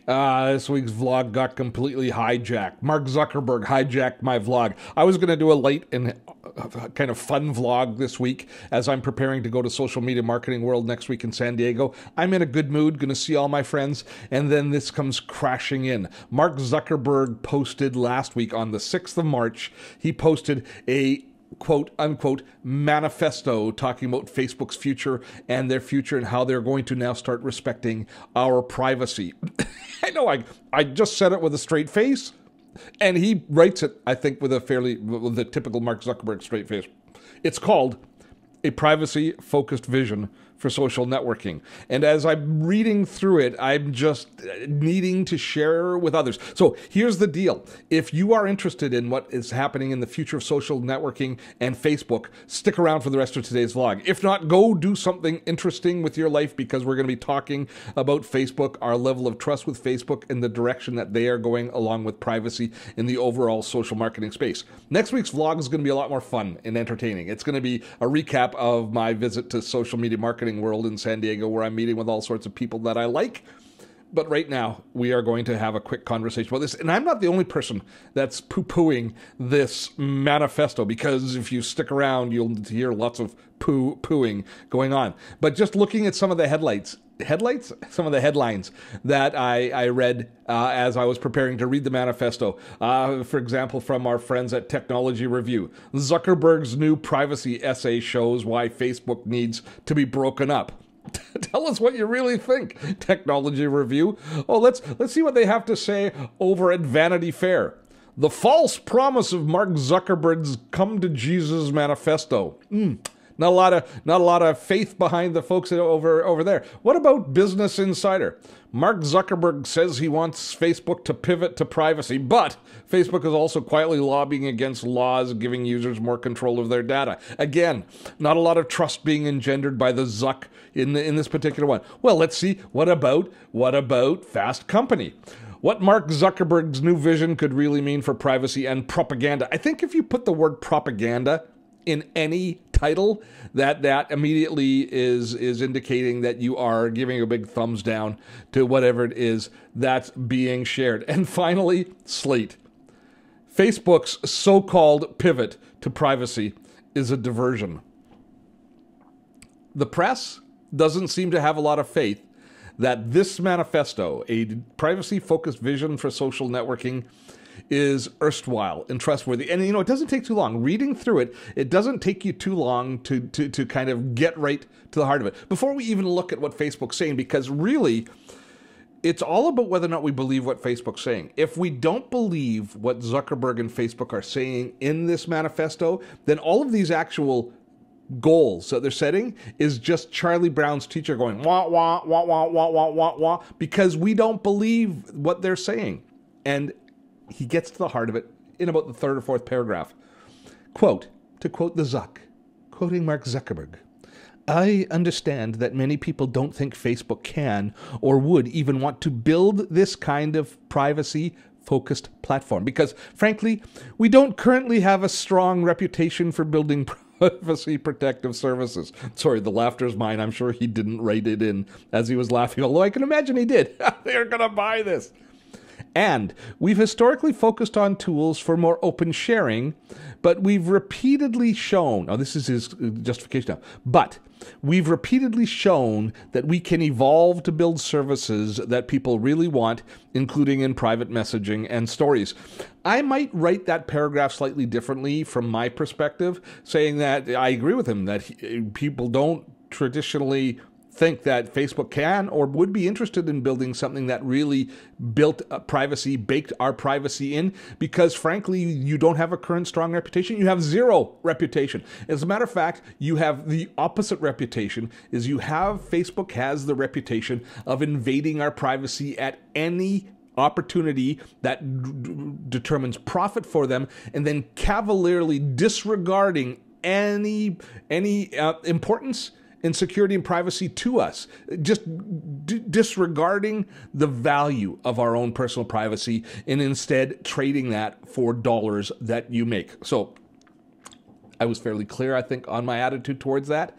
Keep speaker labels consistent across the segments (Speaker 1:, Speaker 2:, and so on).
Speaker 1: This week's vlog got completely hijacked. Mark Zuckerberg hijacked my vlog. I was going to do a light and kind of fun vlog this week as I'm preparing to go to Social Media Marketing World next week in San Diego. I'm in a good mood, going to see all my friends, and then this comes crashing in. Mark Zuckerberg posted last week on the 6th of March, he posted a quote-unquote manifesto talking about Facebook's future and their future and how they're going to now start respecting our privacy. I know I just said it with a straight face, and he writes it, I think, with a typical Mark Zuckerberg straight face. It's called A Privacy-Focused Vision for Social Networking. And as I'm reading through it, I'm just needing to share with others. So here's the deal. If you are interested in what is happening in the future of social networking and Facebook, stick around for the rest of today's vlog. If not, go do something interesting with your life, because we're going to be talking about Facebook, our level of trust with Facebook, and the direction that they are going along with privacy in the overall social marketing space. Next week's vlog is going to be a lot more fun and entertaining. It's going to be a recap of my visit to Social Media Marketing World in San Diego, where I'm meeting with all sorts of people that I like. But right now, we are going to have a quick conversation about this. And I'm not the only person that's poo-pooing this manifesto, because if you stick around, you'll hear lots of poo-pooing going on. But just looking at some of the some of the headlines that I read as I was preparing to read the manifesto. For example, from our friends at Technology Review, Zuckerberg's new privacy essay shows why Facebook needs to be broken up. Tell us what you really think, Technology Review. Oh, let's see what they have to say over at Vanity Fair. The false promise of Mark Zuckerberg's come to Jesus manifesto. Not a lot of faith behind the folks over there. What about Business Insider? Mark Zuckerberg says he wants Facebook to pivot to privacy, but Facebook is also quietly lobbying against laws giving users more control of their data. Again, not a lot of trust being engendered by the Zuck in this particular one. Well, let's see. What about Fast Company? What Mark Zuckerberg's new vision could really mean for privacy and propaganda. I think if you put the word propaganda in any title, that immediately is indicating that you are giving a big thumbs down to whatever it is that's being shared. And finally, Slate. Facebook's so-called pivot to privacy is a diversion. The press doesn't seem to have a lot of faith that this manifesto, a privacy-focused vision for social networking, is erstwhile and trustworthy. And, it doesn't take too long. Reading through it, it doesn't take you too long to kind of get right to the heart of it. Before we even look at what Facebook's saying, because really, it's all about whether or not we believe what Facebook's saying. If we don't believe what Zuckerberg and Facebook are saying in this manifesto, then all of these actual goals that they're setting is just Charlie Brown's teacher going, wah, wah, wah, wah, wah, wah, wah, wah, because we don't believe what they're saying. And he gets to the heart of it in about the third or fourth paragraph. Quote, to quote the Zuck, quoting Mark Zuckerberg, I understand that many people don't think Facebook can or would even want to build this kind of privacy-focused platform because, frankly, we don't currently have a strong reputation for building privacy protective services. Sorry, the laughter is mine. I'm sure he didn't write it in as he was laughing, although I can imagine he did. They're going to buy this. And we've historically focused on tools for more open sharing, but we've repeatedly shown, this is his justification now, but we've repeatedly shown that we can evolve to build services that people really want, including in private messaging and stories. I might write that paragraph slightly differently from my perspective, saying that I agree with him that people don't traditionally think that Facebook can or would be interested in building something that really built privacy, baked our privacy in, because frankly, you don't have a current strong reputation. You have zero reputation. As a matter of fact, you have the opposite reputation, is Facebook has the reputation of invading our privacy at any opportunity that determines profit for them, and then cavalierly disregarding any importance in security and privacy to us, just disregarding the value of our own personal privacy and instead trading that for dollars that you make. So I was fairly clear, I think, on my attitude towards that.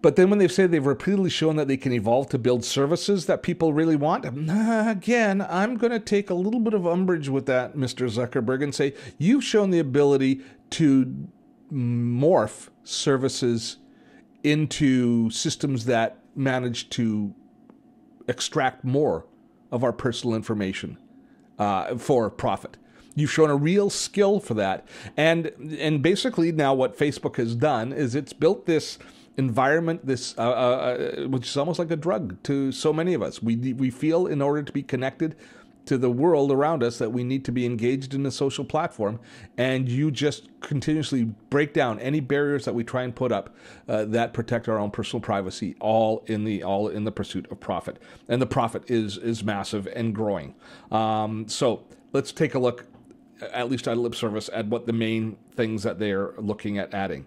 Speaker 1: But then when they say they've repeatedly shown that they can evolve to build services that people really want, again, I'm going to take a little bit of umbrage with that, Mr. Zuckerberg, and say you've shown the ability to morph services into systems that manage to extract more of our personal information for profit. You've shown a real skill for that. And basically now what Facebook has done is it's built this environment, this which is almost like a drug to so many of us. We feel in order to be connected to the world around us that we need to be engaged in a social platform, and you just continuously break down any barriers that we try and put up that protect our own personal privacy, all in the pursuit of profit. And the profit is massive and growing. So let's take a look, at least at lip service, at what the main things that they're looking at adding.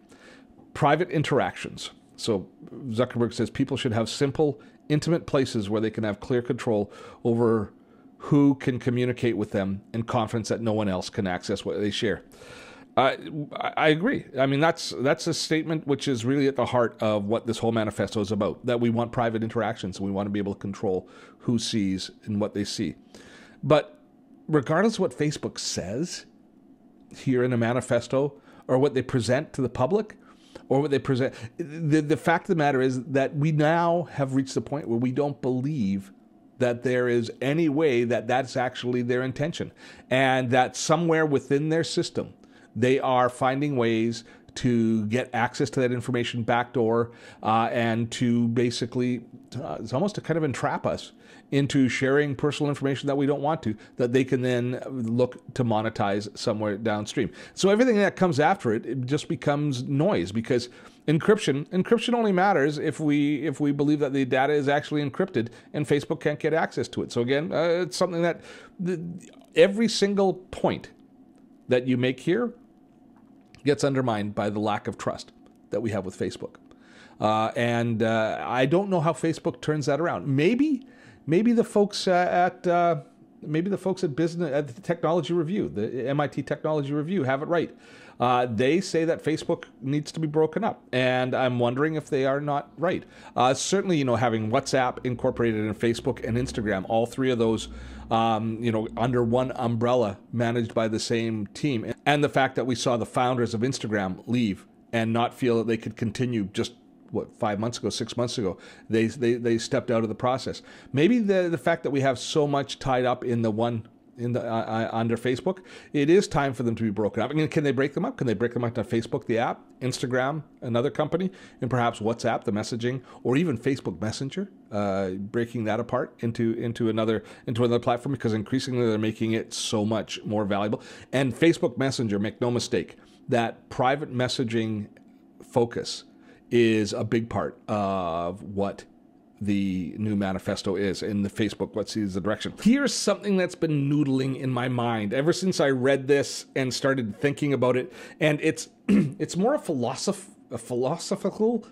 Speaker 1: Private interactions. So Zuckerberg says people should have simple, intimate places where they can have clear control over who can communicate with them and confidence that no one else can access what they share. I agree. I mean, that's a statement which is really at the heart of what this whole manifesto is about, that we want private interactions and we want to be able to control who sees and what they see. But regardless of what Facebook says here in a manifesto or what they present to the public, or what they present, the fact of the matter is that we now have reached the point where we don't believe that there is any way that that's actually their intention, and that somewhere within their system, they are finding ways to get access to that information backdoor and to basically, it's almost to kind of entrap us into sharing personal information that we don't want to, that they can then look to monetize somewhere downstream. So everything that comes after it, it just becomes noise, because encryption only matters if we believe that the data is actually encrypted and Facebook can't get access to it. So again, it's something that every single point that you make here gets undermined by the lack of trust that we have with Facebook. And I don't know how Facebook turns that around. Maybe the folks at business at the Technology Review, the MIT Technology Review, have it right. They say that Facebook needs to be broken up, and I'm wondering if they are not right. Certainly, having WhatsApp incorporated in Facebook and Instagram, all three of those, under one umbrella, managed by the same team, and the fact that we saw the founders of Instagram leave and not feel that they could continue just 5 months ago, 6 months ago, they stepped out of the process. Maybe the fact that we have so much tied up in the under Facebook, it is time for them to be broken up. I mean, can they break them up? Can they break them up to Facebook, the app, Instagram, another company, and perhaps WhatsApp, the messaging, or even Facebook Messenger, breaking that apart into another platform, because increasingly they're making it so much more valuable. And Facebook Messenger, make no mistake, that private messaging focus is a big part of what the new manifesto is in the Facebook What Sees the Direction. Here's something that's been noodling in my mind ever since I read this and started thinking about it, and it's more a philosophical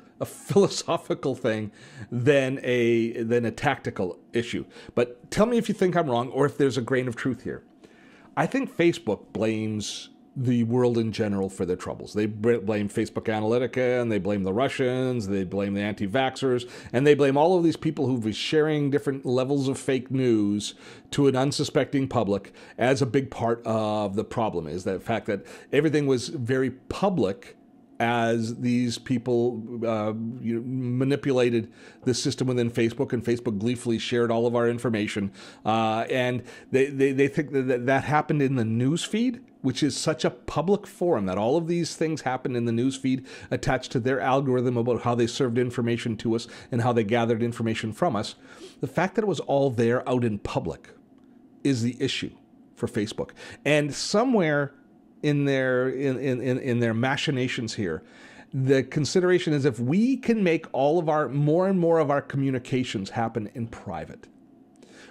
Speaker 1: thing than a tactical issue. But tell me if you think I'm wrong or if there's a grain of truth here. I think Facebook blames the world in general for their troubles. They blame Facebook Analytica, and they blame the Russians, they blame the anti-vaxxers, and they blame all of these people who be sharing different levels of fake news to an unsuspecting public as a big part of the problem. Is the fact that everything was very public as these people manipulated the system within Facebook, and Facebook gleefully shared all of our information. And they think that happened in the news feed, which is such a public forum, that all of these things happen in the news feed attached to their algorithm about how they served information to us and how they gathered information from us. The fact that it was all there out in public is the issue for Facebook. And somewhere in their machinations here, the consideration is, if we can make all of more and more of our communications happen in private,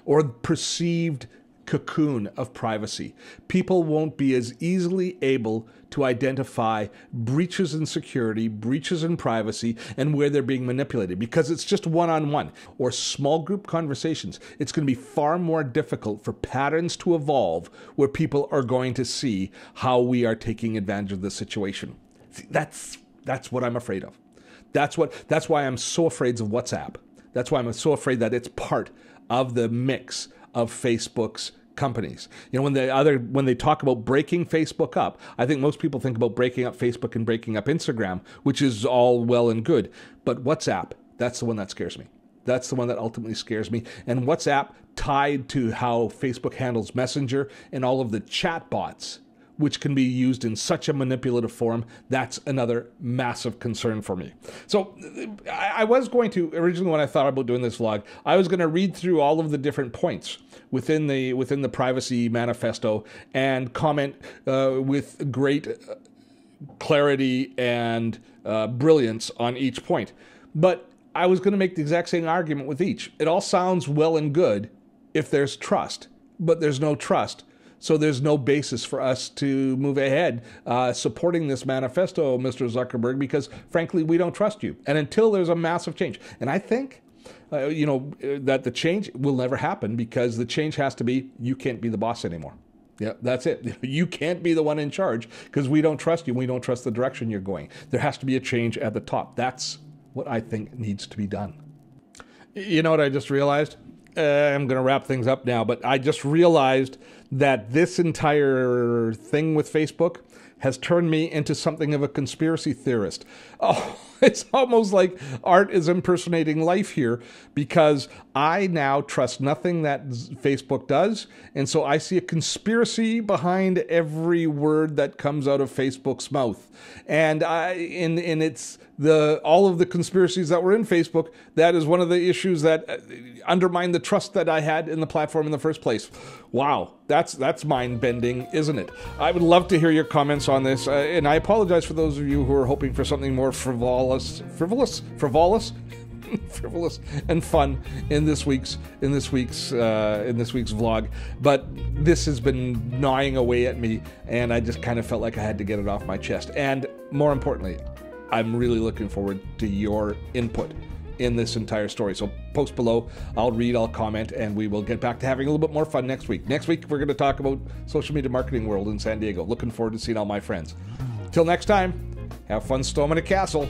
Speaker 1: or perceived cocoon of privacy, people won't be as easily able to identify breaches in security, breaches in privacy, and where they're being manipulated, because it's just one-on-one or small group conversations. It's going to be far more difficult for patterns to evolve where people are going to see how we are taking advantage of the situation. That's what I'm afraid of. That's why I'm so afraid of WhatsApp. That's why I'm so afraid that it's part of the mix of Facebook's companies. You know, when they talk about breaking Facebook up, I think most people think about breaking up Facebook and breaking up Instagram, which is all well and good. But WhatsApp, that's the one that scares me. That's the one that ultimately scares me. And WhatsApp tied to how Facebook handles Messenger and all of the chat bots, which can be used in such a manipulative form, that's another massive concern for me. So I was going to, originally when I thought about doing this vlog, I was going to read through all of the different points within the privacy manifesto and comment with great clarity and brilliance on each point. But I was going to make the exact same argument with each. It all sounds well and good if there's trust, but there's no trust. So there's no basis for us to move ahead supporting this manifesto, Mr. Zuckerberg, because frankly, we don't trust you. And until there's a massive change, and I think, that the change will never happen because the change has to be, you can't be the boss anymore. Yeah, that's it. You can't be the one in charge because we don't trust you. We don't trust the direction you're going. There has to be a change at the top. That's what I think needs to be done. You know what I just realized? I'm going to wrap things up now, but I just realized that this entire thing with Facebook has turned me into something of a conspiracy theorist. Oh, it's almost like art is impersonating life here because I now trust nothing that Facebook does. And so I see a conspiracy behind every word that comes out of Facebook's mouth. And it's all of the conspiracies that were in Facebook, that is one of the issues that undermine the trust that I had in the platform in the first place. Wow, that's mind-bending, isn't it? I would love to hear your comments on this, and I apologize for those of you who are hoping for something more frivolous and fun in this week's vlog. But this has been gnawing away at me, and I just kind of felt like I had to get it off my chest. And more importantly, I'm really looking forward to your input in this entire story. So post below, I'll read, I'll comment, and we will get back to having a little bit more fun next week. Next week, we're going to talk about social media marketing world in San Diego. Looking forward to seeing all my friends. Till next time, have fun storming a castle.